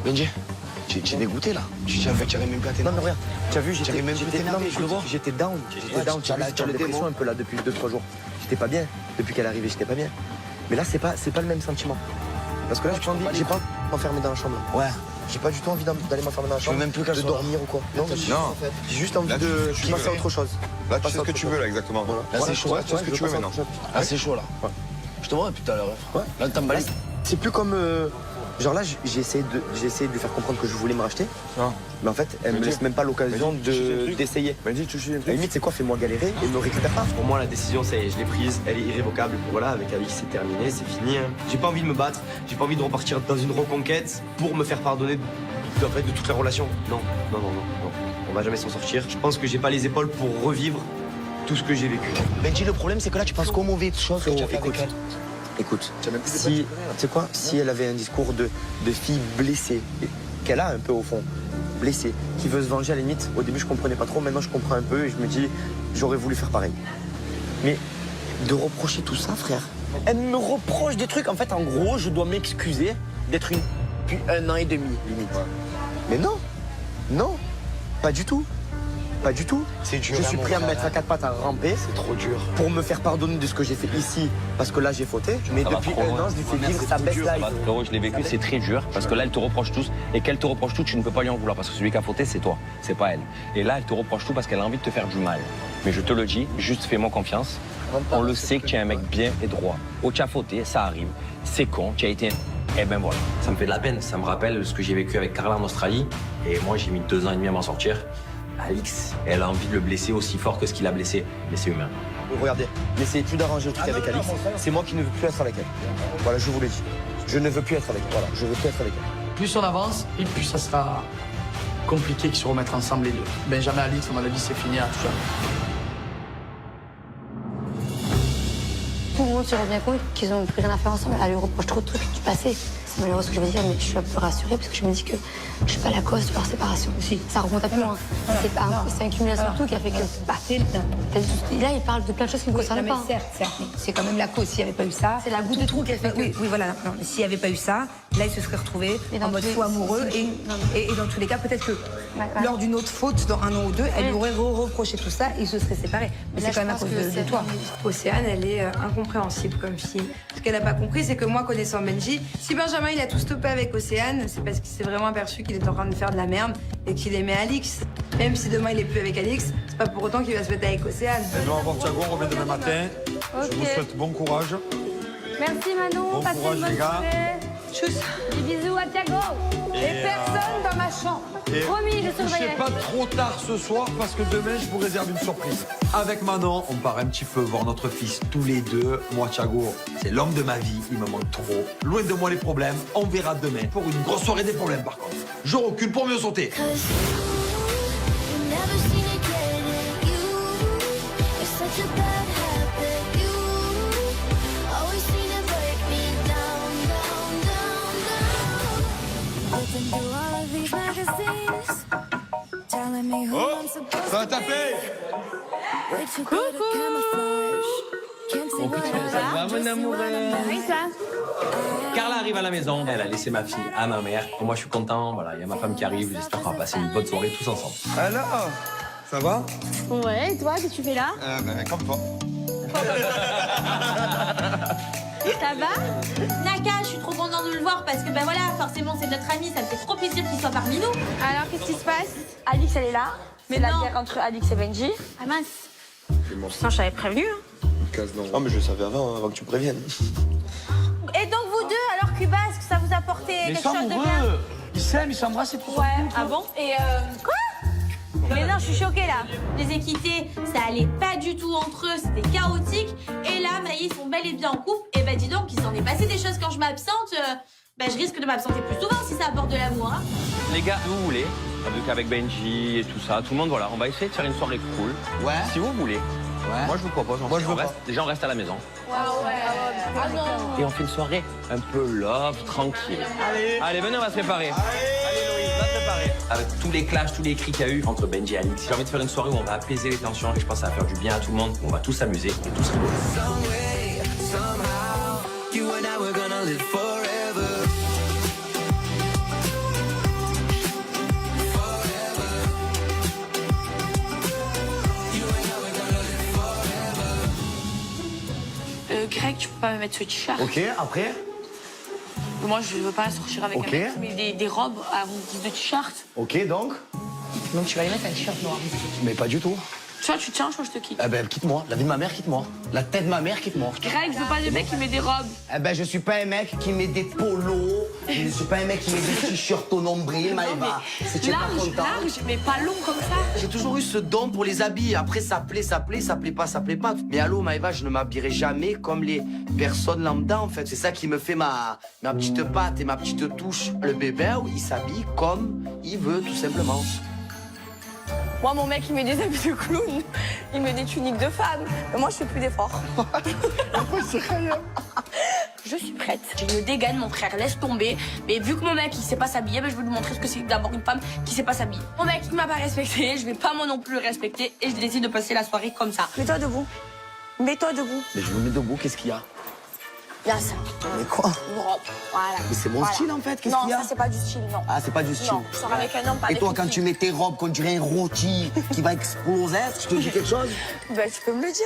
Benji, tu es dégoûté là. Tu n'arrives même plus à t'énerver. Non mais regarde, tu as vu, j'étais même plus énervé, je le vois. J'étais down. J'étais down, tu as vu, j'étais en dépression un peu là depuis 2-3 jours. J'étais pas bien. Depuis qu'elle est arrivée, j'étais pas bien. Mais là, c'est pas le même sentiment. Parce que là, j'ai pas envie m'enfermer dans la chambre. Ouais. J'ai pas du tout envie d'aller m'enfermer dans la chambre. même plus qu'elle de soit dormir ou quoi. Non, j'ai juste envie Là, de tu passer à autre chose. Là, tu sais ce que tu veux, là, exactement. Voilà. Là, c'est chaud. Tu sais ce que tu veux maintenant. Ah, c'est chaud là. Ouais. Je te vois depuis tout à l'heure. Ouais. Là, t'emballes. C'est plus comme. Genre là, j'ai essayé de lui faire comprendre que je voulais me racheter. Non. Mais en fait, elle me laisse même pas l'occasion d'essayer. Vas-y, tu sais un À la truc. limite, c'est quoi? Fais-moi galérer et me récupère pas. Pour moi, la décision, je l'ai prise, elle est irrévocable. Voilà, avec Alix, c'est terminé, c'est fini. J'ai pas envie de me battre, j'ai pas envie de repartir dans une reconquête pour me faire pardonner de toute la relation. Non. On va jamais s'en sortir. Je pense que j'ai pas les épaules pour revivre tout ce que j'ai vécu. Benji, le problème, c'est que là, tu penses qu'aux mauvaises choses que tu as fait avec elle. Écoute, si, tu sais quoi, si elle avait un discours de fille blessée, qu'elle a un peu au fond, blessée, qui veut se venger à la limite, au début je comprenais pas trop, maintenant je comprends un peu et je me dis, j'aurais voulu faire pareil. Mais de reprocher tout ça, frère, elle me reproche des trucs, en fait, en gros, je dois m'excuser d'être une depuis 1 an et demi, limite. Ouais. Mais non, pas du tout. Pas du tout. C'est dur. Je suis prêt à me mettre à 4 pattes à ramper. C'est trop dur. Pour me faire pardonner de ce que j'ai fait ici, parce que là j'ai fauté. Mais Ça va depuis trop 1 loin. an, je lui fais vivre sa best life. Frérot, je l'ai vécu, c'est très dur parce que là, elle te reproche tout. Et qu'elle te reproche tout, tu ne peux pas lui en vouloir parce que celui qui a fauté, c'est toi, c'est pas elle. Et là, elle te reproche tout parce qu'elle a envie de te faire du mal. Mais je te le dis, juste fais-moi confiance. On le sait que tu es un mec bien et droit. Oh, tu as fauté, ça arrive. C'est con, tu as été. Eh ben voilà. Ça me fait de la peine, ça me rappelle ce que j'ai vécu avec Carla en Australie. Et moi, j'ai mis 2 ans et demi à m'en sortir. Alix, elle a envie de le blesser aussi fort que ce qu'il a blessé. Mais c'est humain. Regardez, n'essayez plus d'arranger le truc avec Alix. C'est moi qui ne veux plus être avec elle. Voilà, je vous l'ai dit. Je ne veux plus être avec elle. Voilà, je veux plus être avec elle. Plus on avance, et plus ça sera compliqué qu'ils se remettent ensemble les deux. Benjamin et Alix, à mon avis, c'est fini à tout jamais. Tout le monde se rend bien compte qu'ils ont plus rien à faire ensemble. Elle lui reproche trop de trucs du passé. C'est malheureux ce que je veux dire, mais je suis un peu rassurée parce que je me dis que je suis pas la cause de leur séparation. Si. Ça remonte à plus loin. C'est une accumulation de tout qui a fait que. Là, il parle de plein de choses qui ne me concernent pas. Certes, mais c'est quand même la cause. S'il n'y avait pas eu ça. C'est la goutte de trou qui a fait que. Oui, voilà. Non, mais s'il n'y avait pas eu ça, là, ils se seraient retrouvés en mode fou amoureux. Et dans tous les cas, peut-être que lors d'une autre faute, dans 1 an ou 2, elle lui aurait reproché tout ça et ils se seraient séparés. Mais c'est quand même à cause de toi. Océane, elle est incompréhensible comme fille. Ce qu'elle n'a pas compris, c'est que moi, connaissant Benji, si Benjamin il a tout stoppé avec Océane, c'est parce qu'il s'est vraiment aperçu qu'il était en train de faire de la merde et qu'il aimait Alix. Même si demain il est plus avec Alix, c'est pas pour autant qu'il va se mettre avec Océane. Edouard Bortiago, on revient demain matin. Je vous souhaite bon courage. Merci Manon, Bon passez courage, une bonne les gars. soirée. Tchuss. Des bisous à Thiago. Et personne dans ma chambre. Promis, je Couchez surveillerai. pas trop tard ce soir parce que demain je vous réserve une surprise. Avec Manon, on part un petit peu voir notre fils tous les deux. Moi, Thiago, c'est l'homme de ma vie, il me manque trop. Loin de moi les problèmes, on verra demain pour une grosse soirée des problèmes par contre. Je recule pour mieux sauter. Oh, ça va taper. Ça va, mon amoureux? Oui, ça. Carla arrive à la maison, elle a laissé ma fille à ma mère. Moi, je suis content, voilà, il y a ma femme qui arrive, j'espère qu'on va passer une bonne soirée tous ensemble. Alors, ça va? Ouais, et toi, qu'est-ce que tu fais là? Comme toi. Ça va? Naka, je suis trop contente de le voir parce que ben voilà, forcément c'est notre ami, ça me fait trop plaisir qu'il soit parmi nous. Alors, qu'est-ce qui se passe? Alix, elle est là. Mais C'est la non. guerre entre Alix et Benji. Ah mince. Putain, je t'avais prévenu. Hein. Non, mais je le savais avant que tu me préviennes. Et donc vous deux, alors Cuba, est-ce que ça vous a apporté quelque chose de bien? Ils s'aiment, ils s'embrassent et tout. Ouais, ah bon? Et quoi? Mais non, je suis choquée là. Les équités, ça allait pas du tout entre eux, c'était chaotique. Et là, Maïs sont bel et bien en couple. Et bah dis donc, il s'en est passé des choses quand je m'absente. Bah je risque de m'absenter plus souvent si ça apporte de l'amour. Hein. Les gars, si vous voulez, avec Benji et tout ça, tout le monde, voilà, on va essayer de faire une soirée cool. Ouais. Si vous voulez. Ouais. Moi, je vous propose. Moi, je veux pas. Déjà, on reste à la maison. Ouais. Ah non. Et on fait une soirée un peu love, tranquille. Allez, venez, on va se préparer. Allez, Louise, va te préparer. Avec tous les clashs, tous les cris qu'il y a eu entre Benji et Alix, j'ai envie de faire une soirée où on va apaiser les tensions et je pense que ça va faire du bien à tout le monde. On va tous s'amuser et tous rigoler. mec, tu peux pas me mettre ce t-shirt. Ok, après? Moi, je veux pas sortir avec Ok. un mec qui met des robes à guise de t-shirt. Ok, donc? Donc tu vas y mettre un t-shirt noir. Mais pas du tout. Tu vois, tu tiens, je te quitte. Eh ben, quitte-moi. La vie de ma mère, quitte-moi. La tête de ma mère, quitte-moi. Greg, je veux pas des mecs qui mettent des robes. Eh ben, je suis pas un mec qui met des polos. Je suis pas un mec qui met des t-shirts au nombril, Maëva. Si tu es pas Large, content. large, mais pas long comme ça. J'ai toujours eu ce don pour les habits. Après, ça plaît, ça plaît, ça plaît pas, ça plaît pas. Mais allô, Maëva, je ne m'habillerai jamais comme les personnes lambda, en fait. C'est ça qui me fait ma petite patte et ma petite touche. Le bébé, il s'habille comme il veut, tout simplement. Moi, mon mec, il met des habits de clown. Il met des tuniques de femme. Mais moi, je fais plus d'efforts. Je suis prête. J'ai une dégaine, mon frère, laisse tomber. Mais vu que mon mec, il sait pas s'habiller, ben, je vais lui montrer ce que c'est d'avoir une femme qui sait pas s'habiller. Mon mec, il m'a pas respecté, je vais pas moi non plus le respecter. Et je décide de passer la soirée comme ça. Mets-toi debout. Mets-toi debout. Mais je me mets debout, qu'est-ce qu'il y a? Il y a ça. Mais quoi? Une robe. Voilà. Mais c'est mon Voilà. style, en fait, qu'est-ce Non, qu'il y a? ça, c'est pas du style, non. Ah, c'est pas du style. Non, je sors avec un homme, pas Et avec toi, une quand fille. tu mets tes robes, qu'on dirait un rôti qui va exploser, je te dis quelque chose? Ben, tu peux me le dire.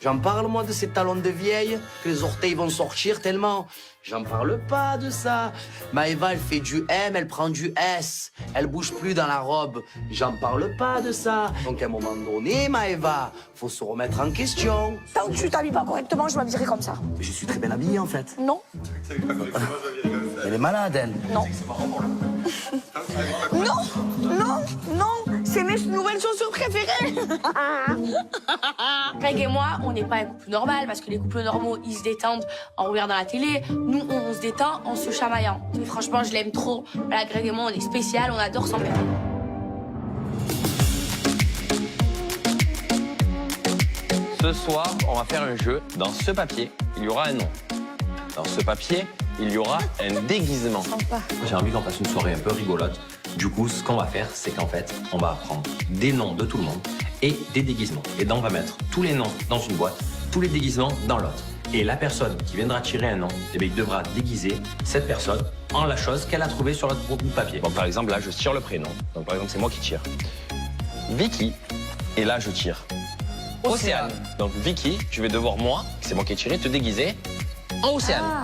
J'en parle, moi, de ces talons de vieille, que les orteils vont sortir tellement. J'en parle pas de ça. Maëva, elle fait du M, elle prend du S. Elle bouge plus dans la robe. J'en parle pas de ça. Donc, à un moment donné, Maëva, faut se remettre en question. Tant que tu t'habilles pas correctement, je m'habillerai comme ça. Mais je suis très bien habillé, en fait. Non. Elle est malade, elle. Non. Non, non, non, c'est mes nouvelles chaussures préférées. Greg et moi, on n'est pas un couple normal parce que les couples normaux, ils se détendent en regardant la télé. Nous, on se détend en se chamaillant. Mais franchement, je l'aime trop. Voilà, Greg et moi, on est spécial, on adore s'en mettre. Ce soir, on va faire un jeu. Dans ce papier, il y aura un nom. Dans ce papier, il y aura un déguisement. J'ai envie qu'on fasse une soirée un peu rigolote. Du coup, ce qu'on va faire, c'est qu'en fait, on va prendre des noms de tout le monde et des déguisements. Et donc, on va mettre tous les noms dans une boîte, tous les déguisements dans l'autre. Et la personne qui viendra tirer un nom, eh bien, il devra déguiser cette personne en la chose qu'elle a trouvée sur notre bout de papier. Bon, par exemple, là, je tire le prénom. Donc, par exemple, c'est moi qui tire. Vicky. Et là, je tire. Océane. Donc, Vicky, tu vas devoir, moi, c'est moi qui ai tiré, te déguiser en Océane. Ah.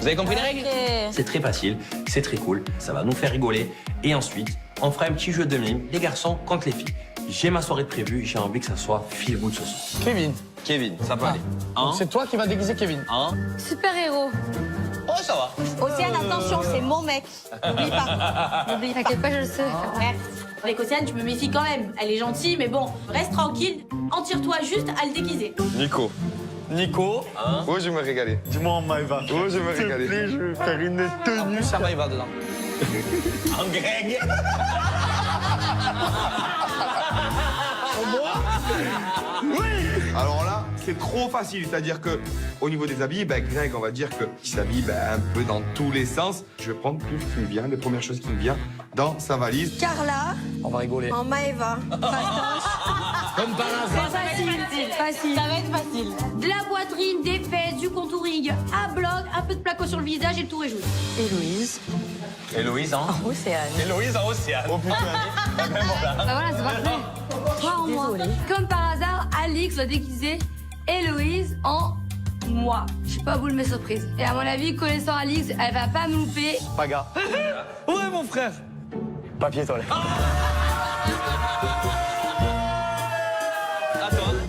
Vous avez compris les règles? C'est très facile, c'est très cool, ça va nous faire rigoler. Et ensuite, on fera un petit jeu de mime, les garçons contre les filles. J'ai ma soirée prévue, j'ai envie que ça soit feel good ce soir. Kevin. Kevin, ça peut aller. Donc c'est toi qui vas déguiser Kevin. Super-héros. Oh, ça va. Océane, attention, c'est mon mec. N'oublie pas. N'oublie, t'inquiète pas, je le sais. Avec Océane, tu me méfies quand même. Elle est gentille, mais bon, reste tranquille. En tire-toi juste à le déguiser. Nico. Nico. Oh, je vais me régaler. Dis-moi, Maëva. Oh, je vais me régaler. je vais faire une tenue. Ça va, il va dedans. En Greg. Alors là, c'est trop facile. C'est-à-dire que au niveau des habits, ben, Greg, on va dire qu'il s'habille un peu dans tous les sens. Je vais prendre tout ce qui me vient, les premières choses qui me viennent dans sa valise. Carla On va rigoler. en Maëva. Comme par hasard. Facile. Ça va être facile. De la poitrine, des fesses, du contouring, à bloc, un peu de placo sur le visage et le tour est joué. Héloïse. Héloïse, hein? Océane. Héloïse en Océane. Oh putain. Bah voilà, c'est parfait. Toi en moi. Comme par hasard, Alix va déguiser Héloïse en moi. Je sais pas vous mes surprises. Et à mon avis, connaissant Alix, elle va pas me louper. Paga. Ouais, mon frère. Papier toilette.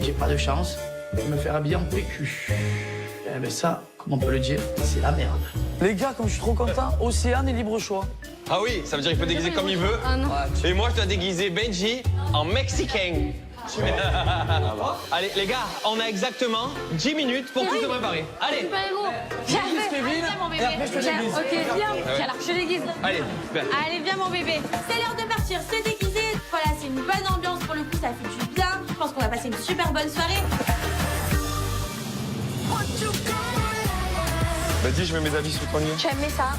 J'ai pas de chance de me faire habiller en PQ. Eh ben ça, comment on peut le dire, c'est la merde. Les gars, comme je suis trop content, Océane et libre choix. Ah oui, ça veut dire qu'il peut déguiser comme il veut. Ah non. Et moi, je dois déguiser Benji en mexicain. Allez, les gars, on a exactement 10 minutes pour tout se préparer. Allez, Super-héros. Viens, Kevin, viens, mon bébé. et après, je te Viens, déguise. ok, viens. Alors, je te déguise. allez, super. Allez, viens, mon bébé. C'est l'heure de partir, se déguiser. Voilà, c'est une bonne ambiance pour le coup, ça fait du bien. Je pense qu'on va passer une super bonne soirée. Vas-y, je mets mes habits sous ton lit. Tu aimes ça?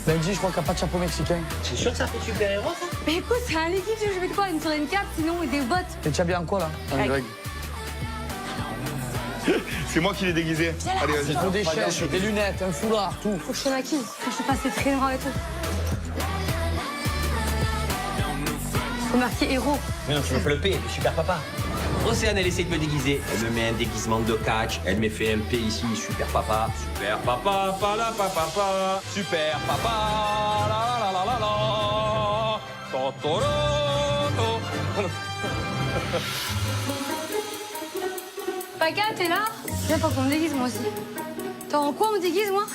Benji, je crois qu'il n'y a pas de chapeau mexicain. C'est sûr que ça fait super-héros, ça? Mais écoute, c'est un liquide, je vais de quoi? Une cape, sinon, et des bottes. T'es déjà en quoi, là? Greg. C'est moi qui l'ai déguisé. Allez, vas-y. Il faut des chaînes, des lunettes, un foulard, tout. Faut que je te maquille. Faut que je fasse ces traîneurs et tout. Faut marquer héros. Mais non, tu me fais le P, super papa. Océane, elle essaie de me déguiser. Elle me met un déguisement de catch. Elle me fait un P ici, super papa. Super papa, pala papa, papa. Super papa, la la la la la, totoro. Paca, t'es là? Viens, faut qu'on me déguise moi aussi. Attends, en quoi on me déguise moi?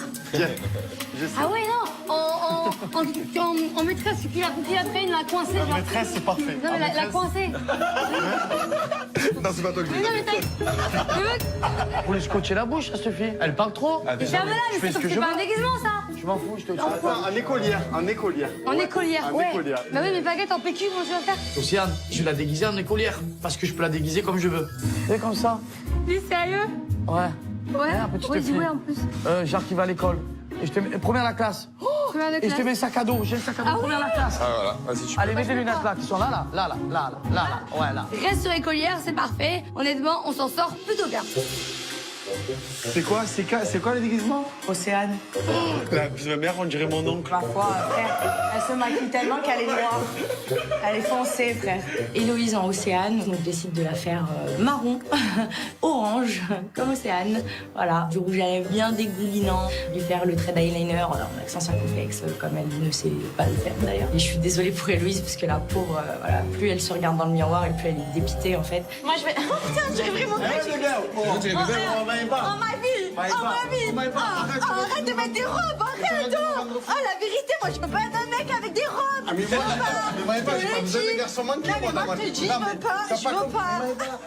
Ah ouais, non, en maîtresse, qui a pris une, la coincée. En maîtresse, c'est parfait. Non, mais la coincée. Non, c'est pas toi que je Mais non, mais t'as... Vous voulez scotcher la bouche, ça suffit. Elle parle trop. Mais ferme-la, mais c'est pas un déguisement, ça. Je m'en fous, je te dis. En écolière, en écolière. En écolière, ouais. Bah oui, mais baguette en PQ, comment tu vas faire? Océane, je vais la déguiser en écolière. Parce que je peux la déguiser comme je veux. C'est comme ça. T'es sérieux? Ouais. Ouais. Un petit Ouais, dis fille. ouais en plus. J'arrive à l'école. Et je te mets première la classe. Première de Et je te classe. mets un sac à dos. J'ai le sac à dos Ah première la classe. Ah voilà, vas-y, tu Allez, mets tes lunettes là, qui sont là. Ouais, là. Reste sur écolière, c'est parfait. Honnêtement, on s'en sort plutôt bien. C'est quoi les déguisements? Océane, La mère, on dirait mon oncle. ma foi, frère, elle se maquille tellement qu'elle est noire. Elle est foncée, frère. Héloïse en Océane, donc je décide de la faire marron, orange, comme Océane. Voilà, du rouge à lèvres bien dégoulinant, lui faire le trait d'eyeliner en accent circonflexe, comme elle ne sait pas le faire d'ailleurs. Et je suis désolée pour Héloïse, parce que la pauvre, voilà, plus elle se regarde dans le miroir et plus elle est dépitée en fait. Moi je vais... Oh putain, je dirais vraiment que Oh ma vie! Arrête de mettre des robes, arrête! La vérité, moi je peux pas être un mec avec des robes! Ah mais moi, j'ai pas besoin de garçons manqués, moi, dans ma vie. Je veux pas!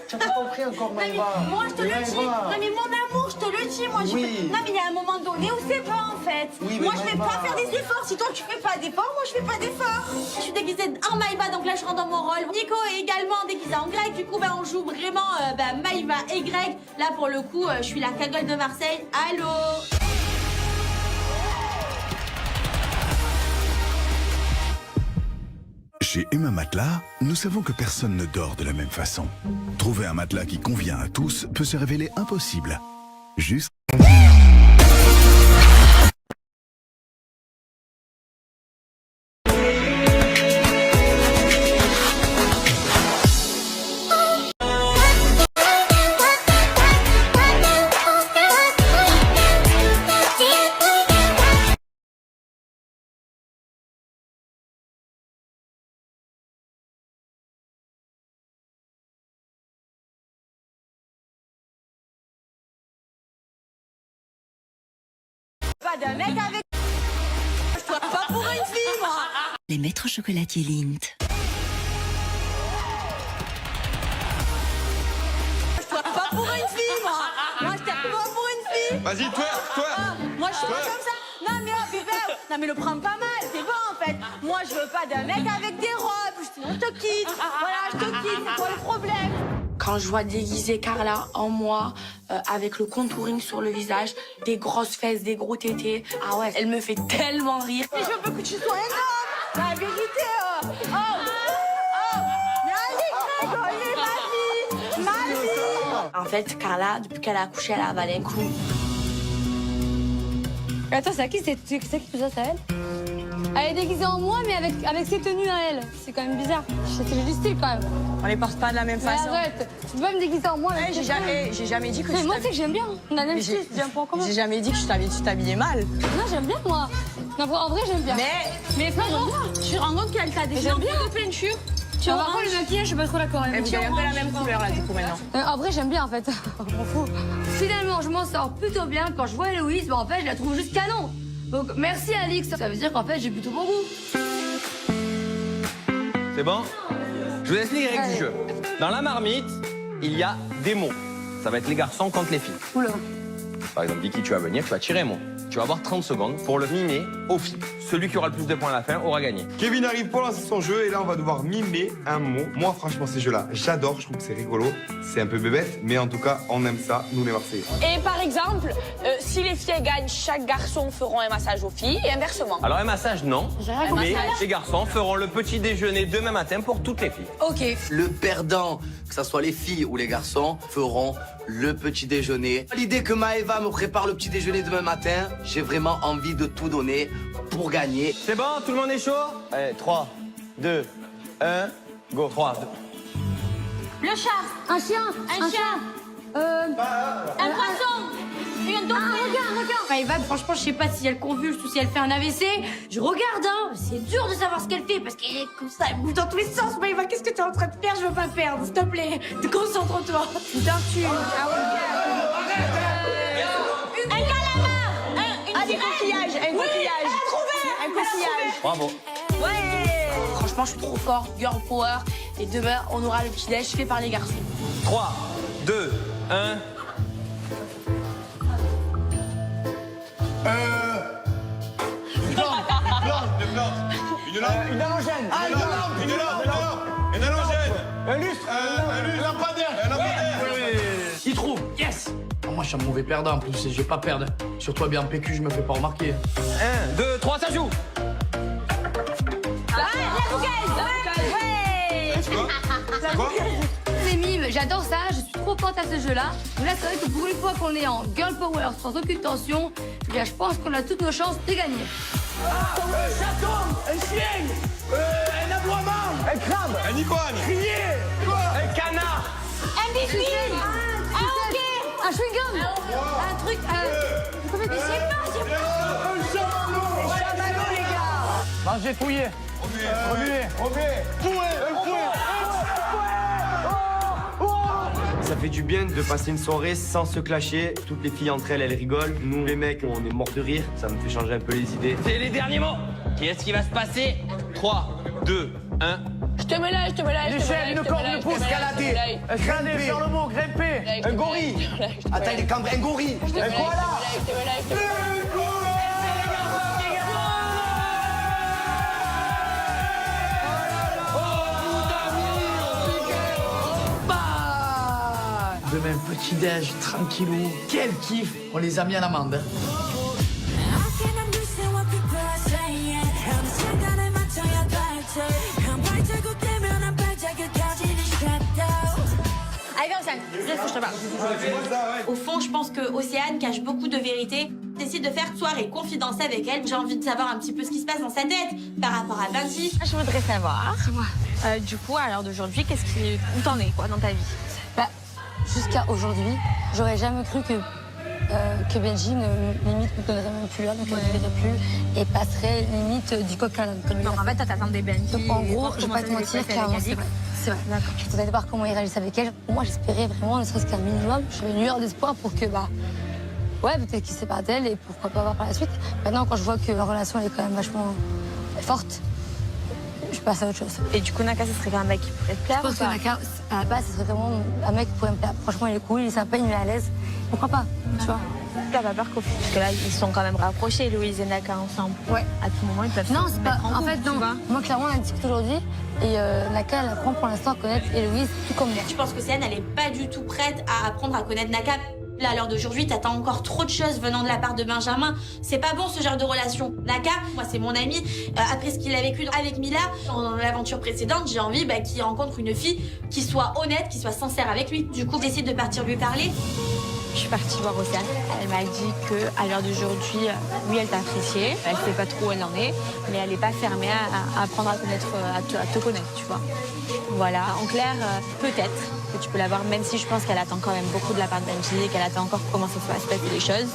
T'as pas compris encore, Maëva. Moi je te le dis, non mais mon amour, je te le dis, moi je Oui. Non mais il y a un moment donné où c'est pas en fait. Oui, mais Moi je vais Maëva. pas faire des efforts, si toi tu fais pas d'efforts, moi je fais pas d'efforts. Je suis déguisée en Maëva, donc là je rentre dans mon rôle. Nico est également déguisé en Greg, du coup on joue vraiment Maëva et Greg. Là pour le coup, je suis la cagole de Marseille. Allô? Chez Emma Matelas, nous savons que personne ne dort de la même façon. Trouver un matelas qui convient à tous peut se révéler impossible. Juste... Pas d'un mec avec... Je dois pas pour une fille, moi. Les maîtres chocolatiers Lindt. Je dois pas pour une fille, moi. Moi, je tape pas pour une fille. Vas-y, toi. Moi, je suis pas comme ça. Non, mais oh, bébé, non, mais le prends pas mal, c'est bon, en fait. Moi, je veux pas d'un mec avec des robes, sinon je te quitte. Voilà, je te quitte, c'est quoi le problème? Quand je vois déguiser Carla en moi, avec le contouring sur le visage, des grosses fesses, des gros tétés, ah ouais, elle me fait tellement rire. Et je veux que tu sois un homme, la vérité. Mais allez, Greg, ma vie. En fait, Carla, depuis qu'elle a accouché, elle a avalé un clou. Attends, c'est à qui c'est qui tout ça, c'est à elle? Elle est déguisée en moi, mais avec ses tenues à elle. C'est quand même bizarre. C'est du style quand même. On les porte pas de la même Mais façon. arrête, tu peux pas me déguiser en moi. avec tes tenues. J'ai jamais dit que Mais tu moi, tu sais que j'aime bien. On a le même style, c'est un point commun. J'ai jamais dit que tu t'habillais mal. Non, j'aime bien, moi. Non, en vrai, j'aime bien. Mais frérot, tu te rends compte qu'elle t'a déguisé en de peinture? Tu On va voir le maquillage, je suis pas trop d'accord avec Vous avez un peu la même couleur là, du coup, maintenant. En vrai, j'aime bien en fait. Je m'en fous. Finalement, je m'en sors plutôt bien. Quand je vois Héloïse, en fait, je la trouve juste canon. Donc, merci Alix. Ça veut dire qu'en fait, j'ai plutôt bon goût. C'est bon? Je vous laisse les règles du jeu. Dans la marmite, il y a des mots. Ça va être les garçons contre les filles. Oula. Par exemple, Vicky, tu vas venir, tu vas tirer un mot. Tu vas avoir 30 secondes pour le mimer aux filles. Celui qui aura le plus de points à la fin aura gagné. Kevin arrive pour lancer son jeu et là on va devoir mimer un mot. Moi franchement ces jeux-là, j'adore, je trouve que c'est rigolo. C'est un peu bébête, mais en tout cas on aime ça, nous les Marseillais. Et par exemple, si les filles gagnent, chaque garçon feront un massage aux filles et inversement. Alors un massage, non. Mais massage. les garçons feront le petit déjeuner demain matin pour toutes les filles. Ok. Le perdant, que ce soit les filles ou les garçons, feront le petit déjeuner. L'idée que Maëva me prépare le petit déjeuner demain matin, j'ai vraiment envie de tout donner pour gagner. C'est bon, tout le monde est chaud? Allez, 3, 2, 1, go. 3, 2. Le chat. Un chien. Un chien. Un poisson. Une Un requin. Maëva, franchement, je sais pas si elle convulse ou si elle fait un AVC. Je regarde, hein. C'est dur de savoir ce qu'elle fait parce qu'elle est comme ça, elle bouge dans tous les sens. Maëva, qu'est-ce que t'es en train de faire? Je veux pas perdre, s'il te plaît. Concentre-toi. Une tortue. Un Un calamar. Ah, des coquillages. Un coquillage. Un coquillage. Bravo. Ouais. Franchement, je suis trop fort. Girl power. Et demain, on aura le petit déj fait par les garçons. 3, 2, 1. Une halogène. Ah, une lampe. Une halogène. Un lustre. Un lampadaire. Il trouve, yes. Moi, je suis un mauvais perdant en plus, et je vais pas perdre. Surtout bien en PQ, je me fais pas remarquer. 1, 2, 3, ça joue. C'est quoi? C'est mime, j'adore ça, je suis trop forte à ce jeu-là. Mais là, c'est vrai que pour une fois qu'on est en girl power sans aucune tension, je pense qu'on a toutes nos chances de gagner. Un chaton, un chien, un aboiement, un crabe, Un iguane. crier, Un canard. Un biscuit. Un hockey. Un chewing-gum. Un truc. Comment tu sais pas? chamallow, les gars. Mangez, fouillez. Remuez. Ça fait du bien de passer une soirée sans se clasher. Toutes les filles entre elles, elles rigolent. Nous, les mecs, on est morts de rire. Ça me fait changer un peu les idées. C'est les derniers mots. Qu'est-ce qui va se passer? 3, 2, 1. Je te mélange. L'échelle, une corde, une pouce, escalader. Grimper, faire le mot, grimper. Un gorille. Attends, il est cambré. Un gorille. Un koala. Demain, petit déj, tranquillou. Quel kiff. On les a mis à l'amende. Allez, viens, Océane, laisse que je te parle. Au fond, je pense que Océane cache beaucoup de vérités. Décide de faire soirée confidence avec elle. J'ai envie de savoir un petit peu ce qui se passe dans sa tête par rapport à Benji. Je voudrais savoir. C'est moi. Du coup, à l'heure d'aujourd'hui, où t'en es quoi dans ta vie? Bah, jusqu'à aujourd'hui, j'aurais jamais cru que Benji limite ne donnerait même plus là, donc elle ne verrait plus et passerait limite du coq à l'âne. Non, en fait, t'attendais Benji. Donc en gros, je vais pas te mentir, clairement, c'est vrai. C'est vrai. D'accord. J'attendais de voir comment il réagissait avec elle. Moi, j'espérais vraiment, ne serait-ce qu'un minimum. J'avais une lueur d'espoir pour que, ouais, peut-être qu'il se sépare d'elle et pourquoi pas voir par la suite. Maintenant, quand je vois que leur relation elle est quand même vachement forte, je passe à autre chose. Et du coup, Naka, ce serait quand même un mec qui pourrait te plaire? Je pense que Naka, à la base, ce serait vraiment un mec qui pourrait me plaire. Franchement, il est cool, il est sympa, il me met à l'aise. Pourquoi pas, tu vois? T'as pas peur qu'au final, parce que là, ils sont quand même rapprochés, Louise et Naka, ensemble. Ouais. À tout moment, ils peuvent Non, se c'est pas. mettre En couple, fait, tu non. vois. Moi, clairement, on a discuté aujourd'hui et Naka, elle apprend pour l'instant à connaître Héloïse tout comme moi. Je pense que Océane, elle est pas du tout prête à apprendre à connaître Naka. Là, à l'heure d'aujourd'hui, t'attends encore trop de choses venant de la part de Benjamin. C'est pas bon, ce genre de relation. Naka, moi, c'est mon ami. Après ce qu'il a vécu avec Mila, dans l'aventure précédente, j'ai envie qu'il rencontre une fille qui soit honnête, qui soit sincère avec lui. Du coup, j'essaie de partir lui parler. Je suis partie voir Océane. Elle m'a dit qu'à l'heure d'aujourd'hui, oui, elle t'a apprécié. Elle sait pas trop où elle en est, mais elle n'est pas fermée à apprendre à connaître, à te connaître, tu vois. Voilà. En clair, peut-être que tu peux l'avoir, même si je pense qu'elle attend quand même beaucoup de la part de Benji et qu'elle attend encore comment ça va se passer les choses.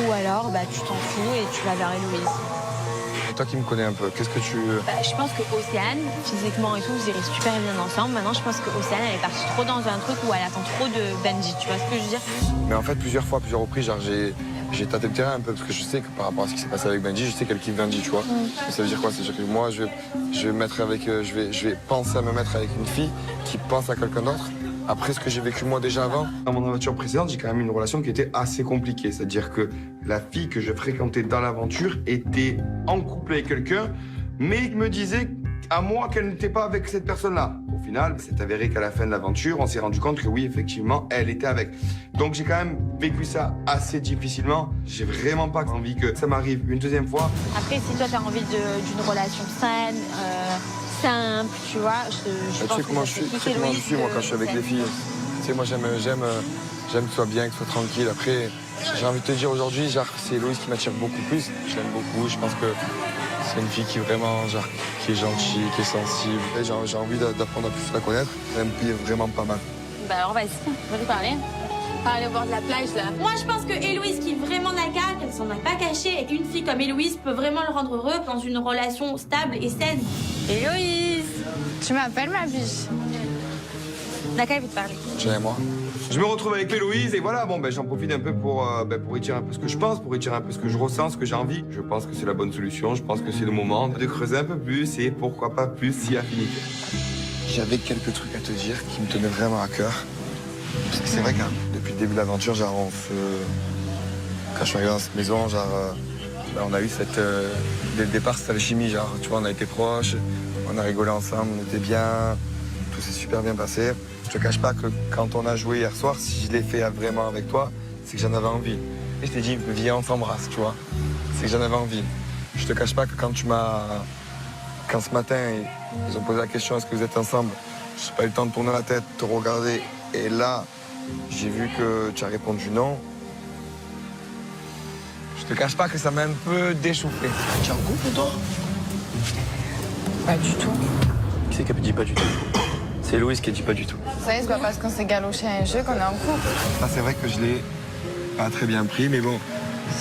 Ou alors, tu t'en fous et tu vas vers Héloïse. Toi qui me connais un peu, qu'est-ce que tu... Je pense que Océane, physiquement et tout, vous irez super bien ensemble. Maintenant, je pense que Océane, elle est partie trop dans un truc où elle attend trop de Benji. Tu vois ce que je veux dire? Mais en fait, plusieurs reprises, genre j'ai tâté le terrain un peu parce que je sais que par rapport à ce qui s'est passé avec Benji, je sais qu'elle kiffe Benji, tu vois. Mais ça veut dire quoi? Ça veut dire que moi, je vais mettre avec, je vais penser à me mettre avec une fille qui pense à quelqu'un d'autre. Après ce que j'ai vécu moi déjà avant. Dans mon aventure précédente, j'ai quand même une relation qui était assez compliquée. C'est-à-dire que la fille que je fréquentais dans l'aventure était en couple avec quelqu'un, mais me disait à moi qu'elle n'était pas avec cette personne-là. Au final, c'est avéré qu'à la fin de l'aventure, on s'est rendu compte que oui, effectivement, elle était avec. Donc j'ai quand même vécu ça assez difficilement. J'ai vraiment pas envie que ça m'arrive une deuxième fois. Après, si toi, t'as envie d'une relation saine, simple, tu vois, je pense que comment je suis, moi quand je suis avec les filles. Tu sais, moi j'aime que ce soit bien, que ce soit tranquille. Après, J'ai envie de te dire aujourd'hui, genre, c'est Héloïse qui m'attire beaucoup plus. Je l'aime beaucoup. Je pense que c'est une fille qui est vraiment, genre, qui est gentille, qui est sensible. Et j'ai envie d'apprendre à plus la connaître. Elle me plaît vraiment pas mal. Bah alors vas-y, on va lui parler. On va aller au bord de la plage là. Moi, je pense que Héloïse qui est vraiment Naka, qu'elle s'en a pas caché, et qu'une fille comme Héloïse peut vraiment le rendre heureux dans une relation stable et saine. Héloïse, tu m'appelles ma biche. Naka, il veut te parler. Tiens, moi. Je me retrouve avec Héloïse et voilà, bon, j'en profite un peu pour y dire un peu ce que je pense, pour y dire un peu ce que je ressens, ce que j'ai envie. Je pense que c'est la bonne solution, je pense que c'est le moment de creuser un peu plus et pourquoi pas plus si affinité. J'avais quelques trucs à te dire qui me tenaient vraiment à cœur. Parce que c'est vrai que depuis le début de l'aventure, genre, quand je suis arrivé dans cette maison, genre, on a eu cette... dès le départ, c'était l'alchimie, genre, tu vois, on a été proches, on a rigolé ensemble, on était bien, tout s'est super bien passé. Je te cache pas que quand on a joué hier soir, si je l'ai fait vraiment avec toi, c'est que j'en avais envie. Et je t'ai dit, viens, on s'embrasse, tu vois. C'est que j'en avais envie. Je te cache pas que quand ce matin, ils ont posé la question, est-ce que vous êtes ensemble? J'ai pas eu le temps de tourner la tête, de te regarder. Et là, j'ai vu que tu as répondu non. Je te cache pas que ça m'a un peu déchauffé. Tu es en couple, toi? Pas du tout. Qui c'est qui a dit pas du tout? C'est Héloïse qui a dit pas du tout. Vous savez, c'est pas parce qu'on s'est galoché à un jeu qu'on est en couple. Ça, c'est vrai que je l'ai pas très bien pris, mais bon,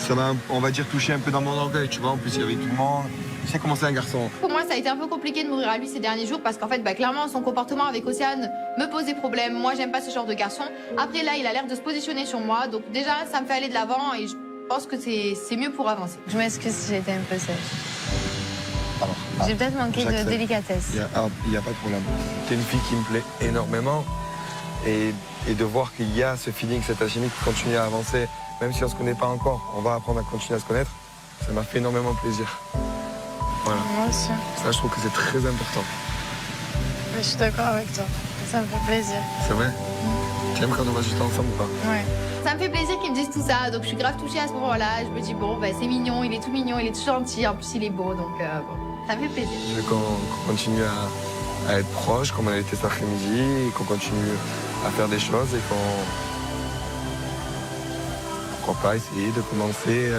ça m'a, on va dire, touché un peu dans mon orgueil, tu vois. En plus, il y avait tout le monde. Tu sais comment c'est un garçon. Pour moi, ça a été un peu compliqué de m'ouvrir à lui ces derniers jours parce qu'en fait, clairement, son comportement avec Océane me posait problème. Moi, j'aime pas ce genre de garçon. Après, là, il a l'air de se positionner sur moi. Donc déjà, ça me fait aller de l'avant et je pense que c'est mieux pour avancer. Je m'excuse si j'ai été un peu sèche. Alors, J'ai peut-être manqué de délicatesse. Il n'y a pas de problème. T'es une fille qui me plaît énormément. Et de voir qu'il y a ce feeling, cette alchimie qui continue à avancer, même si on ne se connaît pas encore, on va apprendre à continuer à se connaître, ça m'a fait énormément plaisir. Voilà. Moi aussi. Ça, je trouve que c'est très important. Mais je suis d'accord avec toi. Ça me fait plaisir. C'est vrai? Tu aimes quand on va juste ensemble ou pas? Ouais. Ça me fait plaisir qu'ils me disent tout ça. Donc je suis grave touchée à ce moment-là. Je me dis, bon, c'est mignon, il est tout mignon, il est tout gentil. En plus, il est beau. Donc bon, ça me fait plaisir. Je veux qu'on continue à être proches comme on a été cet après-midi, et qu'on continue à faire des choses et pourquoi pas essayer de commencer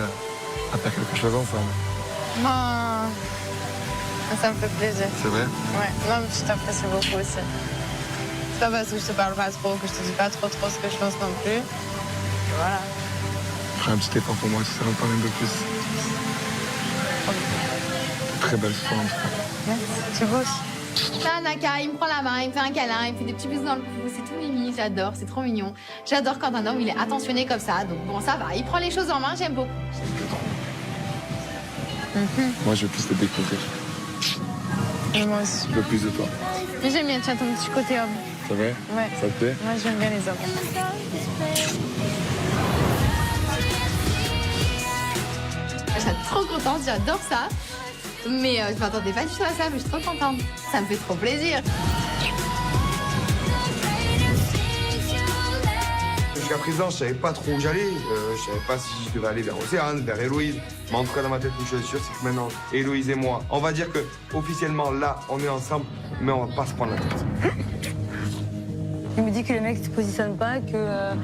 à faire quelque chose ensemble. Non. Ça me fait plaisir. C'est vrai? Ouais. Non, mais je t'apprécie beaucoup aussi. C'est pas parce que je te parle pas trop, que je te dis pas trop ce que je pense non plus. Et voilà. Je ferai un petit effort pour moi, si ça me parle un peu plus. Très belle soirée en tout cas. Merci. Tu bosses. Là, Naka, il me prend la main, il me fait un câlin, il me fait des petits bisous dans le cou. C'est tout mimi, j'adore, c'est trop mignon. J'adore quand un homme, il est attentionné comme ça. Donc bon, ça va, il prend les choses en main, j'aime beaucoup. Moi, je veux plus te découvrir. Et moi aussi. Je veux plus de toi. Mais j'aime bien, tu as ton petit côté homme. C'est vrai? Ouais. Ça te plaît? Moi, j'aime bien les hommes. Je suis trop contente, j'adore ça. Mais je m'attendais pas du tout à ça, mais je suis trop contente. Ça me fait trop plaisir. Jusqu'à présent, je savais pas trop où j'allais. Je savais pas si je devais aller vers Océane, vers Héloïse. Mais en tout cas, dans ma tête, une chose est sûre, c'est que maintenant, Héloïse et moi, on va dire que officiellement, là, on est ensemble, mais on va pas se prendre la tête. Il me dit que le mec ne se positionne pas, qu'il n'y a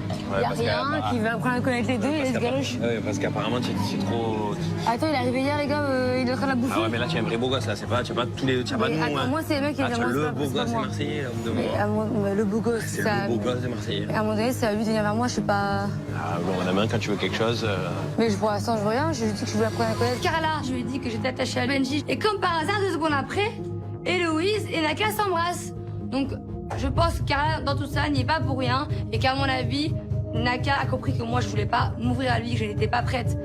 rien, qu'il va apprendre à connaître les deux, il laisse galoche. Ouais, parce qu'apparemment, c'est trop... Attends, il est arrivé hier, les gars, il est en train de la bouffer. Ah ouais, mais là, tu es un vrai beau gosse, là. Tu n'as pas tous les... Tu as pas de Attends, moi, c'est le mec qui est vraiment... vraiment... le beau gosse des Marseillais, l'homme de moi. Le beau gosse, c'est le beau gosse des Marseillais. À un moment donné, c'est à lui de venir vers moi, je suis pas... Ah bon, la main, quand tu veux quelque chose... Mais pour l'instant, je veux rien, je lui dis que je veux apprendre à connaître. Carla, je lui ai dit que j'étais attachée à Benji. Et comme par hasard, 2 secondes après, Héloïse et Naka s'embrassent. Donc, je pense que Carla, dans tout ça, n'y est pas pour rien. Et qu'à mon avis, Naka a compris que moi, je voulais pas m'ouvrir à lui, que je n'étais pas prête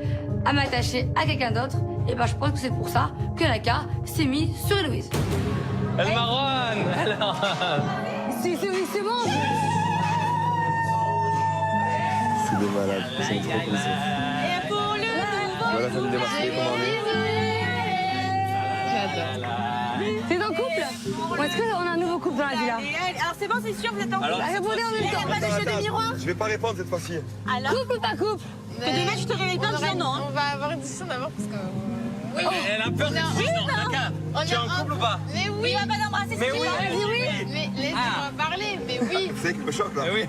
à m'attacher à quelqu'un d'autre. Et ben, je pense que c'est pour ça que Naka s'est mis sur Héloïse. Elle marronne. C'est bon. C'est des malades, ça me fait trop plaisir. Et pour le Voilà, ça me démarque, comment on est. T'es en couple? Ou est-ce qu'on a un nouveau couple dans la villa? Alors c'est bon, c'est sûr, vous êtes en couple. Répondez en même temps. Pas de jeu de miroir. Je vais pas répondre cette fois-ci. Alors Couple ou pas couple? que demain, tu te réveilles pas en disant non. On va avoir une discussion d'abord parce que... Oui, Elle a peur de oui, Naka, tu es en couple ou pas? Mais oui, il va pas l'embrasser, c'est Mais oui, oui. Mais laissez-moi parler, mais oui. C'est que me choque là. Oui.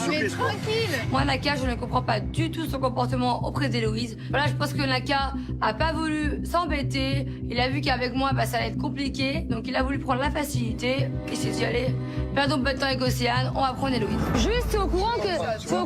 Mais tranquille. Moi, Naka, je ne comprends pas du tout son comportement auprès d'Héloïse. Voilà, je pense que Naka a pas voulu s'embêter. Il a vu qu'avec moi, bah, ça allait être compliqué. Donc, il a voulu prendre la facilité. Il s'est dit, allez, perdons pas de temps avec Océane, on va prendre Héloïse. Juste, tu es au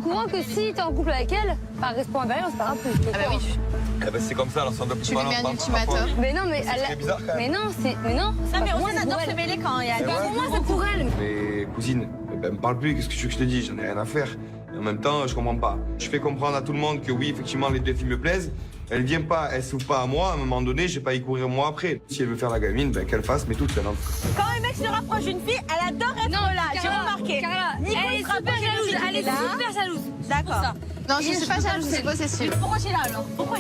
courant que si t'es en couple avec elle, par responsabilité, c'est pas grave. Ah bah oui. Eh ben, c'est comme ça, alors ça doit plus Tu lui mets un ultimatum. Mais non, mais C'est bizarre quand même. Mais non, c'est Non, mais pour moi, Océane c'est adore pour se elle. mêler quand il y a C'est pas pour moi, c'est pour elle. Mais cousine, ben, me parle plus, qu'est-ce que tu veux que je te dise? J'en ai rien à faire. Et en même temps, je comprends pas. Je fais comprendre à tout le monde que oui, effectivement, les deux filles me plaisent. Elle vient pas, elle s'ouvre pas à moi, à un moment donné, je vais pas y courir moi après. Si elle veut faire la gamine, ben qu'elle fasse, mais toute seule. Hein. Quand un mec se rapproche d'une fille, elle adore être là. J'ai remarqué. Nico, Elle est il se rapproche super jalouse, d'une fille, elle est là. super jalouse. D'accord. Non, je suis pas jalouse, c'est possessive. Pourquoi tu es là alors? Pourquoi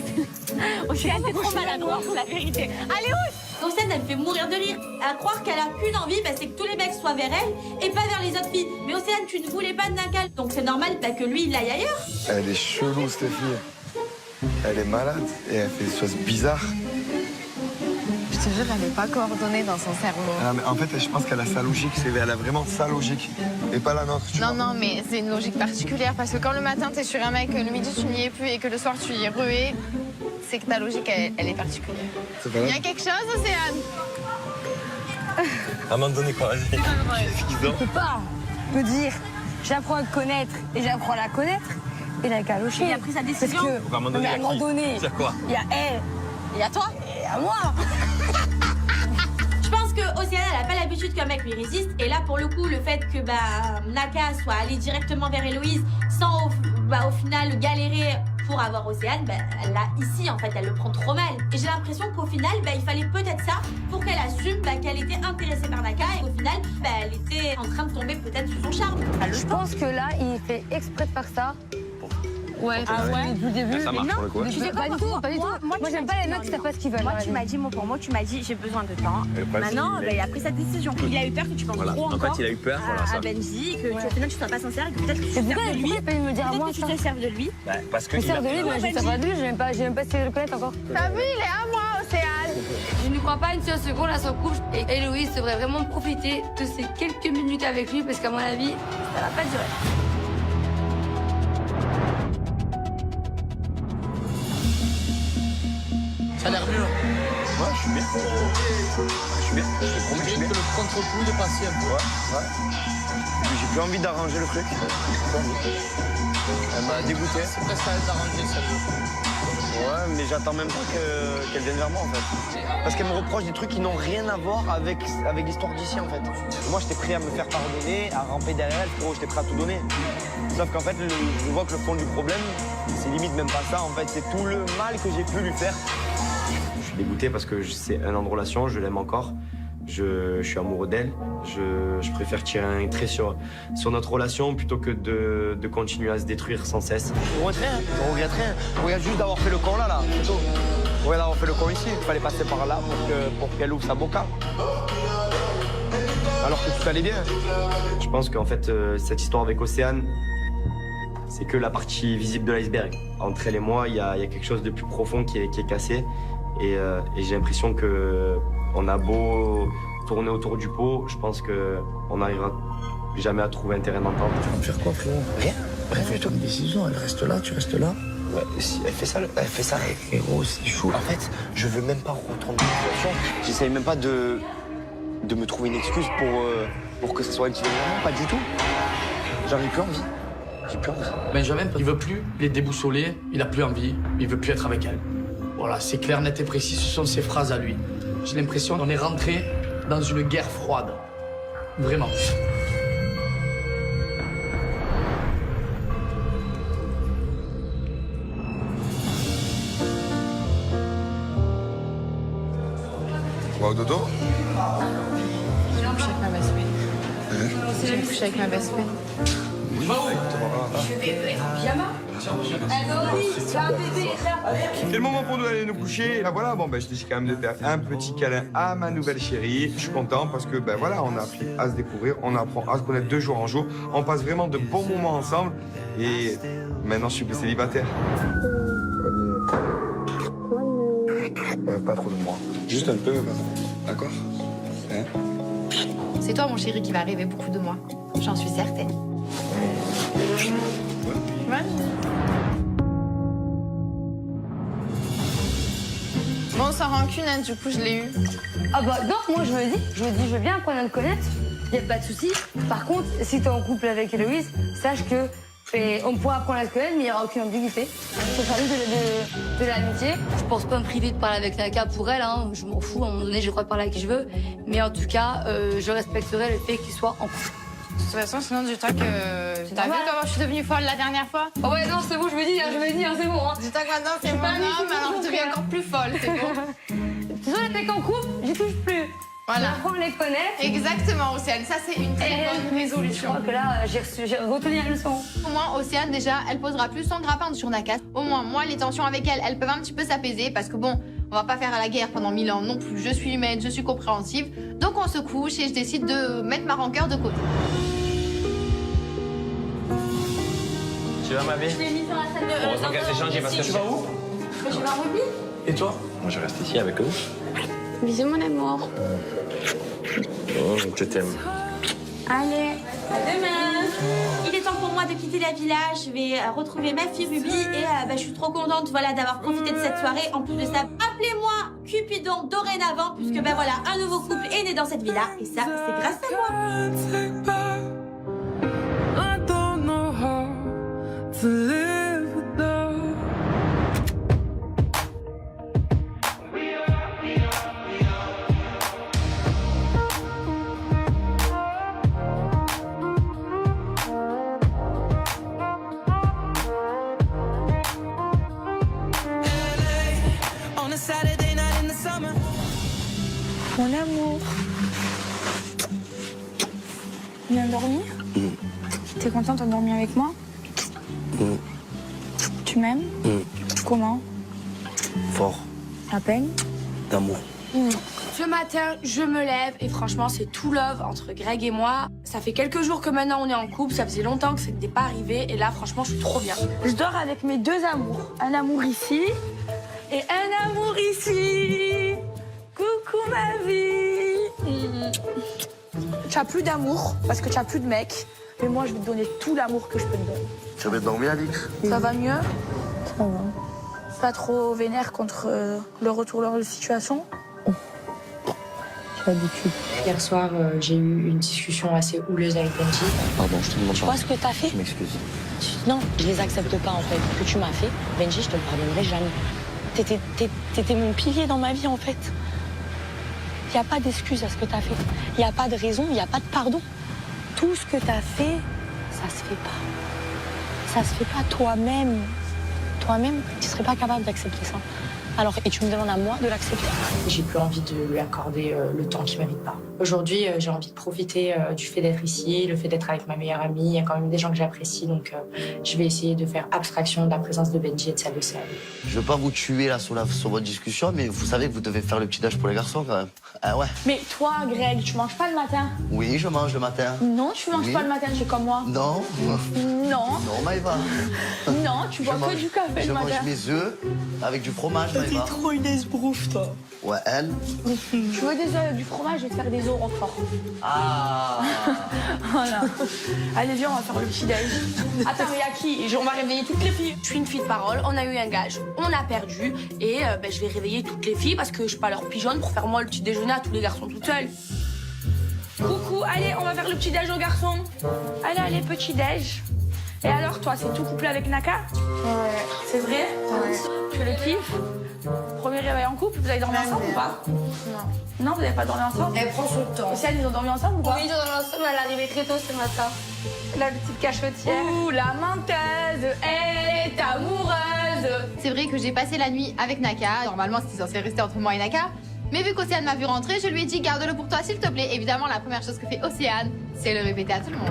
Océane, t'es trop maladroite, la vérité. Allez, où Océane, elle me fait mourir de rire. À croire qu'elle a qu'une envie, bah, c'est que tous les mecs soient vers elle et pas vers les autres filles. Mais Océane, tu ne voulais pas de Naka, donc c'est normal bah, que lui, il aille ailleurs. Elle est chelou, cette fille. Elle est malade et elle fait des choses bizarres. Je te jure, elle n'est pas coordonnée dans son cerveau. Ah, mais en fait, je pense qu'elle a sa logique. Elle a vraiment sa logique et pas la nôtre. Tu vois. Non, mais c'est une logique particulière parce que quand le matin t'es sur un mec, le midi tu n'y es plus et que le soir tu y es rué, c'est que ta logique elle est particulière. Il y a quelque chose, Océane? À un moment donné, quoi, vas-y. Tu peux pas me dire, j'apprends à te connaître et j'apprends à la connaître. Et la calocher. Il a pris sa décision. Parce que, À un moment donné, mais à un moment donné, c'est quoi? il y a elle, Et à toi? et à moi. Je pense que Océane, elle a pas l'habitude qu'un mec lui résiste. Et là, pour le coup, le fait que bah, Naka soit allé directement vers Héloïse sans au final galérer pour avoir Océane, bah, elle l'a ici en fait, elle le prend trop mal. Et j'ai l'impression qu'au final, bah, il fallait peut-être ça pour qu'elle assume bah, qu'elle était intéressée par Naka et qu'au final, bah, elle était en train de tomber peut-être sous son charme. Je pense que là, il fait exprès de faire ça. Ouais, Ah ouais depuis le début. Ça marche Mais non, pour le coup. tu sais pas du tout, pas du tout. Moi, j'aime pas les mecs qui savent pas ce qu'ils veulent. Moi, tu m'as dit, pour moi, tu m'as dit, j'ai besoin de temps. Maintenant, il a pris sa décision. Il a eu peur que tu penses Voilà. trop En encore fait, il a eu peur, voilà, ça. à Benji, que au final, tu sois pas sincère et que peut-être que tu te C'est serves pourquoi de lui. il peut me dire à moi Peut-être que ça? tu te serves de lui. Bah, parce que Je me il a sers de lui, mais je ne sais pas de lui, j'ai même pas essayé de le connaître encore. T'as vu, il est à moi, Océane. Je ne crois pas une seule seconde à son couple et Héloïse devrait vraiment profiter de ces quelques minutes avec lui parce qu'à mon avis, ça va pas durer. Ça a l'air mieux. Ouais, je suis bien. Je suis bien. Je te promets que je suis bien. Que le contre-coup il est passé un peu. Ouais. J'ai plus envie d'arranger le truc. Elle m'a dégoûté. C'est presque à elle d'arranger ça. Ouais, mais j'attends même pas qu'elle vienne vers moi en fait. Parce qu'elle me reproche des trucs qui n'ont rien à voir avec l'histoire d'ici en fait. Moi j'étais prêt à me faire pardonner, à ramper derrière elle, frérot, j'étais prêt à tout donner. Sauf qu'en fait, je vois que le fond du problème, c'est limite même pas ça en fait, c'est tout le mal que j'ai pu lui faire. Je suis dégoûté parce que c'est un an de relation, je l'aime encore. Je suis amoureux d'elle. Je préfère tirer un trait sur notre relation plutôt que de continuer à se détruire sans cesse. Je regrette rien, je regrette rien. Je regrette juste d'avoir fait le con là, c'est tout. Je regrette d'avoir fait le con ici. Il fallait passer par là pour qu'elle ouvre sa boca. Alors que tout allait bien. Je pense qu'en fait, cette histoire avec Océane, c'est que la partie visible de l'iceberg. Entre elle et moi, il y a quelque chose de plus profond qui est cassé. Et j'ai l'impression que on a beau tourner autour du pot, je pense qu'on n'arrivera jamais à trouver un terrain d'entente. Tu vas me faire quoi, frérot? Rien. Fais-toi une décision, elle reste là, tu restes là. Ouais, si elle fait ça, frérot, c'est chaud. En fait, je veux même pas retourner dans la situation. J'essaye même pas de me trouver une excuse pour que ce soit elle qui vienne vers moi, pas du tout. J'en ai plus envie. J'ai plus envie. Benjamin, il veut plus, il est déboussolé, il a plus envie, il veut plus être avec elle. Voilà, c'est clair, net et précis, ce sont ses phrases à lui. J'ai l'impression qu'on est rentré dans une guerre froide. Vraiment. On va au dodo? J'ai couché avec ma best friend. J'ai couché avec ma best friend. C'est le moment pour nous d'aller nous coucher. Et là, voilà, bon, je décide quand même de faire un petit câlin à ma nouvelle chérie. Je suis content parce que, voilà, on a appris à se découvrir, on apprend à se connaître de jour en jour. On passe vraiment de bons moments ensemble. Et maintenant, je suis plus célibataire. Pas trop de moi. Juste un peu, d'accord? Hein? c'est toi, mon chéri, qui va rêver beaucoup de moi. J'en suis certaine. Ouais. Bon, sans rancune, hein, du coup, je l'ai eu. Ah bah non, moi je me dis, je veux bien apprendre à te connaître, y a pas de souci. Par contre, si t'es en couple avec Héloïse, sache que on pourra apprendre à te connaître, mais il n'y aura aucune ambiguïté. Ça sera juste de l'amitié. Je pense pas me priver de parler avec Naka pour elle, hein. Je m'en fous, à un moment donné, j'ai le droit de parler à qui je veux. Mais en tout cas, je respecterai le fait qu'il soit en couple. De toute façon, sinon, dis-toi que... T'as vu comment je suis devenue folle la dernière fois? Oh ouais, non, c'est bon, je me dis, c'est bon. Hein. Dis-toi que maintenant, c'est mon homme, alors je deviens encore plus folle, c'est bon. Tu vois, les mecs en couple, j'y touche plus. Voilà. J'apprends à les connaître. Exactement, Océane. Ça, c'est une très bonne résolution. Je crois que là, j'ai retenu la leçon. Au moins, Océane, déjà, elle posera plus son grappin sur Naka. Au moins, moi, les tensions avec elle, elles peuvent un petit peu s'apaiser parce que bon, on va pas faire la guerre pendant 1000 ans non plus. Je suis humaine, je suis compréhensive. Donc, on se couche et je décide de mettre ma rancœur de côté. Tu vas, ma vie? Je l'ai mis dans la salle de... Heureusement qu'elle s'est changée parce que tu vas où? Je vais à Ruby. Et toi? Moi, je reste ici avec eux. Bisous, mon amour. Oh, je t'aime. Allez, à demain. Il est temps pour moi de quitter la villa. Je vais retrouver ma fille Ruby et je suis trop contente d'avoir profité de cette soirée. En plus de ça, appelez-moi Cupidon dorénavant puisque un nouveau couple est né dans cette villa et ça, c'est grâce à moi. Mon amour. Bien dormi? T'es contente de dormir avec moi? Tu m'aimes? Comment? Fort, À peine? d'amour. Ce matin, je me lève et franchement, c'est tout love entre Greg et moi. Ça fait quelques jours que maintenant on est en couple, ça faisait longtemps que ce n'était pas arrivé et là, franchement, je suis trop bien. Je dors avec mes deux amours. Un amour ici et un amour ici. Coucou ma vie. Tu as plus d'amour parce que tu as plus de mec. Mais moi, je vais te donner tout l'amour que je peux te donner. Tu vas dormir, Alix? Ça va mieux? Ça va. Pas trop vénère contre le retour de situation? J'ai l'habitude. Hier soir, j'ai eu une discussion assez houleuse avec Benji. Pardon, je te demande Tu pas. vois ce que t'as fait? Je m'excuse. Non, je les accepte pas en fait. Ce que tu m'as fait, Benji, je te le pardonnerai jamais. T'étais mon pilier dans ma vie en fait. Il n'y a pas d'excuse à ce que t'as fait. Il n'y a pas de raison, il n'y a pas de pardon. Tout ce que t'as fait, ça se fait pas. Ça se fait pas toi-même. Toi-même, tu serais pas capable d'accepter ça. Alors, et tu me demandes à moi de l'accepter. J'ai plus envie de lui accorder le temps qu'il mérite pas. Aujourd'hui, j'ai envie de profiter du fait d'être ici, le fait d'être avec ma meilleure amie. Il y a quand même des gens que j'apprécie, donc je vais essayer de faire abstraction de la présence de Benji et de celle de Céline. Je veux pas vous tuer là sur votre discussion, mais vous savez que vous devez faire le petit déj pour les garçons quand même. Ah ouais. Mais toi, Greg, tu manges pas le matin? Oui, je mange le matin. Non, tu manges Oui. pas le matin, tu es comme moi. Non. Non. Non, Maëva. Non, tu bois que du café Je le mange matin. mes œufs avec du fromage, Maëva. trop une esbrouffe, toi. Ouais, elle. Tu veux du fromage, je vais te faire des œufs au roquefort. Ah. Voilà. Allez, viens, on va faire le petit déj. Attends, mais il y a qui? On va réveiller toutes les filles. Je suis une fille de parole, on a eu un gage, on a perdu. Et je vais réveiller toutes les filles parce que je suis pas leur pigeonne pour faire moi le petit déjeuner à tous les garçons toute seule. Coucou, allez, on va faire le petit déj aux garçons. Allez, petit déj. Et alors, toi, c'est tout couplé avec Naka? Ouais. C'est vrai? Ouais. Tu le kiffes? Premier réveil en couple, vous avez dormi ensemble ou pas? Non. Non, vous n'avez pas dormi ensemble? Elle prend son temps. Océane, ils ont dormi ensemble ou pas? Oui, ils ont dormi ensemble, elle est arrivée très tôt ce matin. La petite cachotière. Ouh, la menteuse, elle est amoureuse. C'est vrai que j'ai passé la nuit avec Naka. Normalement, c'était censé rester entre moi et Naka. Mais vu qu'Océane m'a vu rentrer, je lui ai dit garde-le pour toi s'il te plaît. Évidemment, la première chose que fait Océane, c'est le répéter à tout le monde.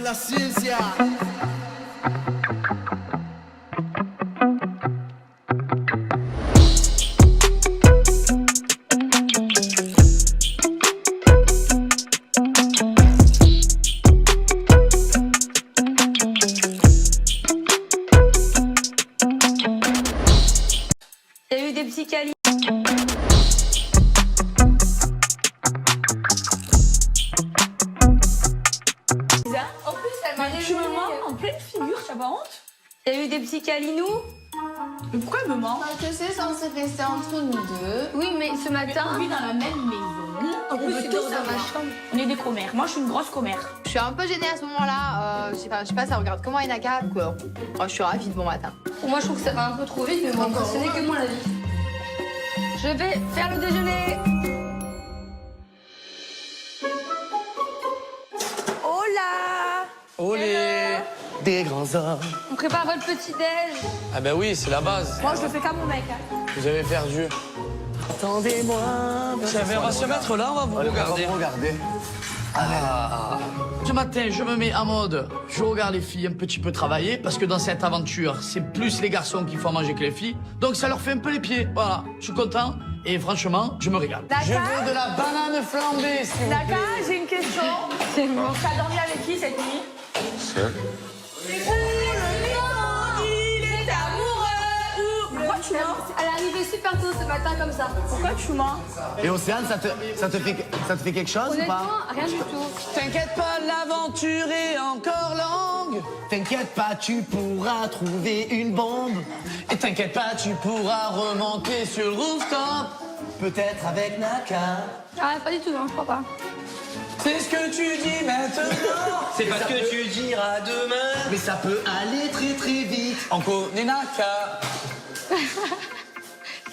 La ciencia. Il y a eu des petits câlinous. Mais pourquoi elle me ment? Parce que c'est censé rester entre nous deux. Oui, mais ce matin... On vit dans la même maison. En plus, c'est dans ma chambre. On est des commères. Moi, je suis une grosse commère. Je suis un peu gênée à ce moment-là. Je sais pas, ça regarde comment Inaka. Quoi. Moi, je suis ravie de bon matin. Moi, je trouve que ça va un peu trop vite, mais bon, ce n'est que mon avis. Je vais faire le déjeuner. Hola. Olé. Des grands hommes. On prépare votre petit-déj. Ah ben oui, c'est la base. Moi, je le fais qu'à mon mec. Vous avez perdu. Attendez-moi. On va se mettre là, on va vous regarder. Ce matin, je me mets en mode, je regarde les filles un petit peu travailler, parce que dans cette aventure, c'est plus les garçons qui font manger que les filles. Donc ça leur fait un peu les pieds. Voilà, je suis content et franchement, je me régale. Naka, Je veux de la banane flambée, s'il vous Naka, plaît. j'ai une question. T'as dormi avec qui cette nuit? Seul. Pourquoi tu mens? Elle est arrivée super tôt ce matin comme ça. Pourquoi tu mens? Et Océane, ça te fait quelque chose ou pas? Honnêtement, rien du tout. T'inquiète pas, l'aventure est encore longue. T'inquiète pas, tu pourras trouver une bombe. Et t'inquiète pas, tu pourras remonter sur le rooftop. Peut-être avec Naka. Ah, pas du tout, non, je crois pas. C'est ce que tu dis maintenant. C'est parce que tu diras demain. Mais ça peut aller très très vite. On connaît Naka.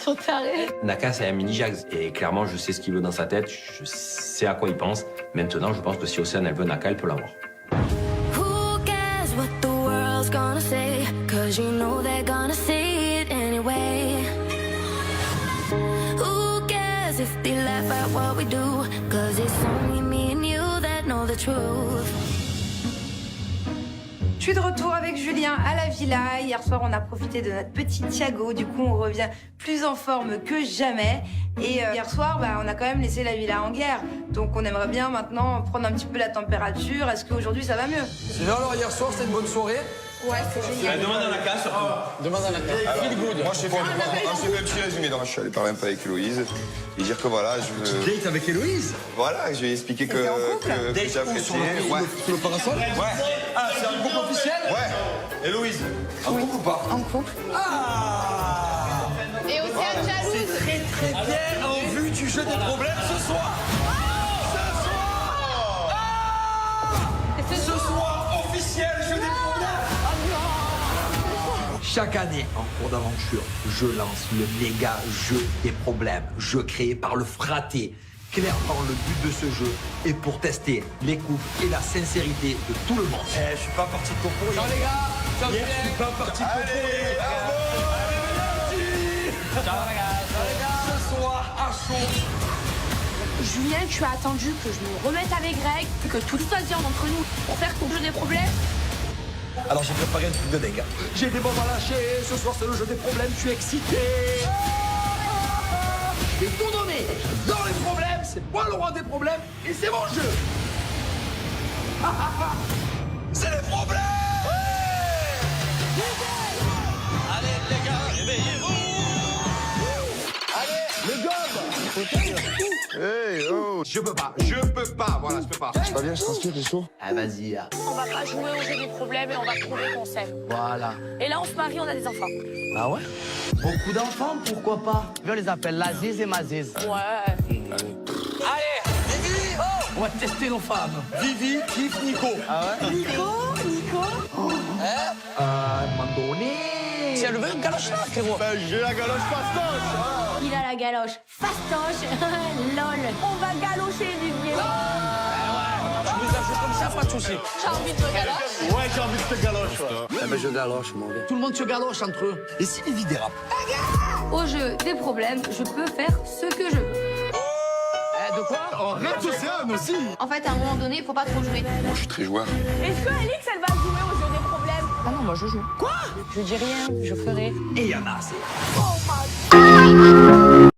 Trop taré. Naka, c'est un mini Jax. Et clairement, je sais ce qu'il veut dans sa tête. Je sais à quoi il pense. Maintenant, je pense que si Océane, elle veut Naka, elle peut l'avoir. Who cares what the world's gonna say? Cause you know they're gonna say it anyway. Who cares if they laugh at what we do? Cause it's only me and you that know the truth. Je suis de retour avec Julien à la villa. Hier soir, on a profité de notre petit Thiago. Du coup, on revient plus en forme que jamais. Et hier soir, on a quand même laissé la villa en guerre. Donc, on aimerait bien maintenant prendre un petit peu la température. Est-ce qu'aujourd'hui, ça va mieux? Sinon, alors hier soir, c'était une bonne soirée. Ouais, c'est génial. Demande à Naka, surtout. Demande à Naka. Feel good. Moi, j'ai fait un petit résumé. Donc, je suis allé parler un peu avec Héloïse et dire que voilà, je veux. Date avec Héloïse? Voilà, je lui ai expliqué que j'ai apprécié. Ouais. Sous le parasol? Ouais. Ah, c'est un couple officiel? Ouais. Héloïse, en couple ou pas? En couple. Ah! Et Océane jalouse. Très bien en vue du jeu des problèmes ce soir. Ce soir, officiel jeu des problèmes. Chaque année, en cours d'aventure, je lance le méga jeu des problèmes. Jeu créé par le fraté. Clairement, le but de ce jeu est pour tester les couples et la sincérité de tout le monde. Je suis pas parti de pour Ciao les gars. Ciao Je suis pas parti de Ciao les gars. Ce soir, à chaud. Julien, tu as attendu que je me remette avec Greg, que tout se passe bien entre nous pour faire ton jeu des problèmes? Alors j'ai préparé un truc de dingue. J'ai des bombes à lâcher, ce soir c'est le jeu des problèmes, je suis excité. Je vais tout donner dans les problèmes, c'est moi le roi des problèmes et c'est mon jeu. C'est les problèmes. Allez, les gars, réveillez-vous. Le gobe. Hey, oh. Je peux pas, voilà, je peux pas. Je suis pas bien, je transpire, t'es chaud? Ah, vas-y. On va pas jouer au jeu des problèmes et on va prouver qu'on s'aime. Voilà. Et là, on se marie, on a des enfants. Ah ouais? Beaucoup d'enfants, pourquoi pas? On les appelle Laziz et Maziz. Ouais. Allez, Vivi. On va tester nos femmes. Vivi, Kif, Nico. Ah ouais? Nico. À un moment donné. Si elle veut une galoche là, frérot. J'ai la galoche fastoche. Il a la galoche fastoche. Lol. On va galocher, Vivier. Tu nous as joué comme ça, pas de soucis. J'ai envie de galoche. Ouais, j'ai envie de te galoche. Eh ben, je galoche, mon gars. Tout le monde se galoche entre eux. Et si Vivi dérape? Au jeu des problèmes, je peux faire ce que je veux. De quoi? Arrête, Océane aussi. En fait, à un moment donné, il faut pas trop jouer. Moi, je suis très joueur. Est-ce que Alix, elle va jouer au jeu des problèmes? Ah non, moi je joue. Quoi? Je dis rien, je ferai. Et il y en a assez.